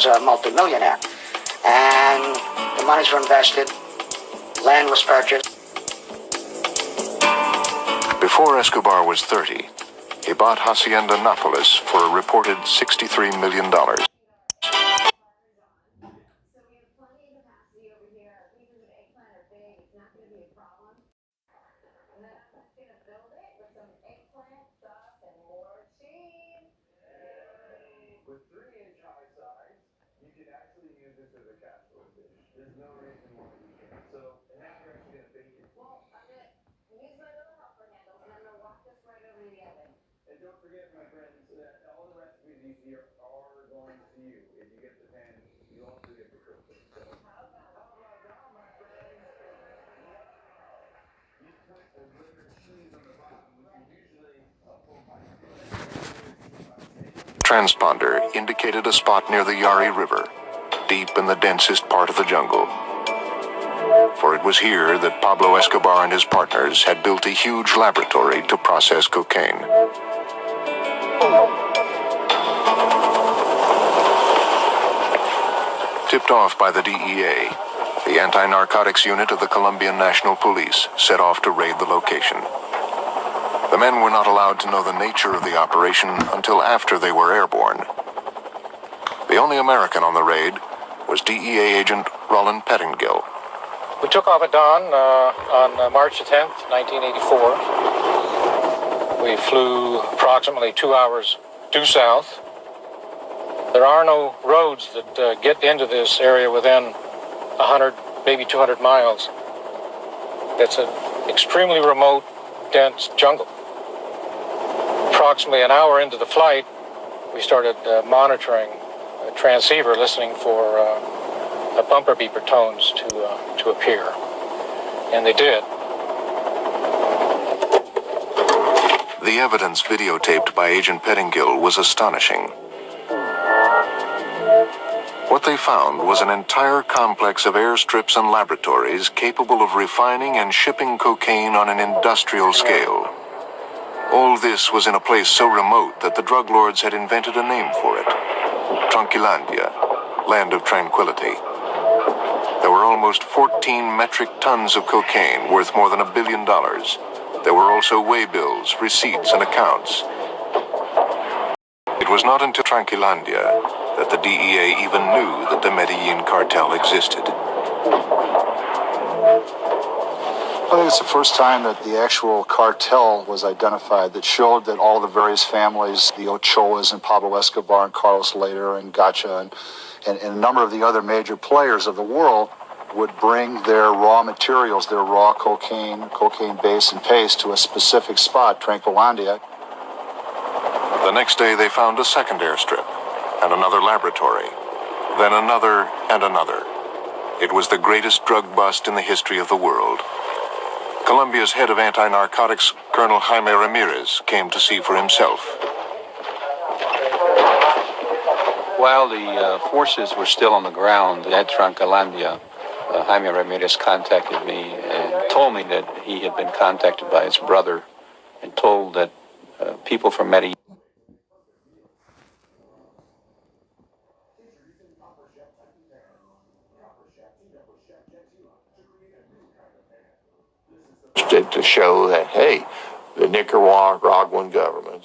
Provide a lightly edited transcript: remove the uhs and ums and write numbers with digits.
was a multimillionaire. And the monies were invested, land was purchased. Before Escobar was 30, he bought Hacienda Nápoles for a reported $63 million. With 3-inch high size, you can actually use this as a casserole dish. There's no reason why you can't. So, and now you're actually going to bake it. Well, I'm going to use my little helper handles, and I'm going to walk this right over the oven. And don't forget, my friends, that all the recipes you see are going to you. If you get the pan, you also get the cooking. So, how about that, my friends? You put a glitter cheese on the bottom, which is usually a full pie. Transponder indicated a spot near the Yari River, deep in the densest part of the jungle. For it was here that Pablo Escobar and his partners had built a huge laboratory to process cocaine. Tipped off by the DEA, the anti-narcotics unit of the Colombian National Police set off to raid the location. The men were not allowed to know the nature of the operation until after they were airborne. The only American on the raid was DEA agent Roland Pettingill. We took off at dawn on March 10th, 1984. We flew approximately 2 hours due south. There are no roads that get into this area within 100, maybe 200 miles. It's an extremely remote, dense jungle. Approximately an hour into the flight, we started monitoring a transceiver, listening for bumper beeper tones to appear, and they did. The evidence videotaped by Agent Pettingill was astonishing. What they found was an entire complex of airstrips and laboratories capable of refining and shipping cocaine on an industrial scale. All this was in a place so remote that the drug lords had invented a name for it: Tranquilandia, land of tranquility. There were almost 14 metric tons of cocaine worth more than $1 billion. There were also waybills, receipts, and accounts. It was not until Tranquilandia that the DEA even knew that the Medellin cartel existed. I think it's the first time that the actual cartel was identified, that showed that all the various families, the Ochoas and Pablo Escobar and Carlos Later and Gacha and a number of the other major players of the world would bring their raw materials, their raw cocaine base and paste to a specific spot, Tranquilandia. The next day they found a second airstrip and another laboratory, then another and another. It was the greatest drug bust in the history of the world. Colombia's head of anti-narcotics, Colonel Jaime Ramirez, came to see for himself. While the forces were still on the ground at Tranquilandia, Jaime Ramirez contacted me and told me that he had been contacted by his brother and told that people from Medellin to show that, hey, the Nicaraguan government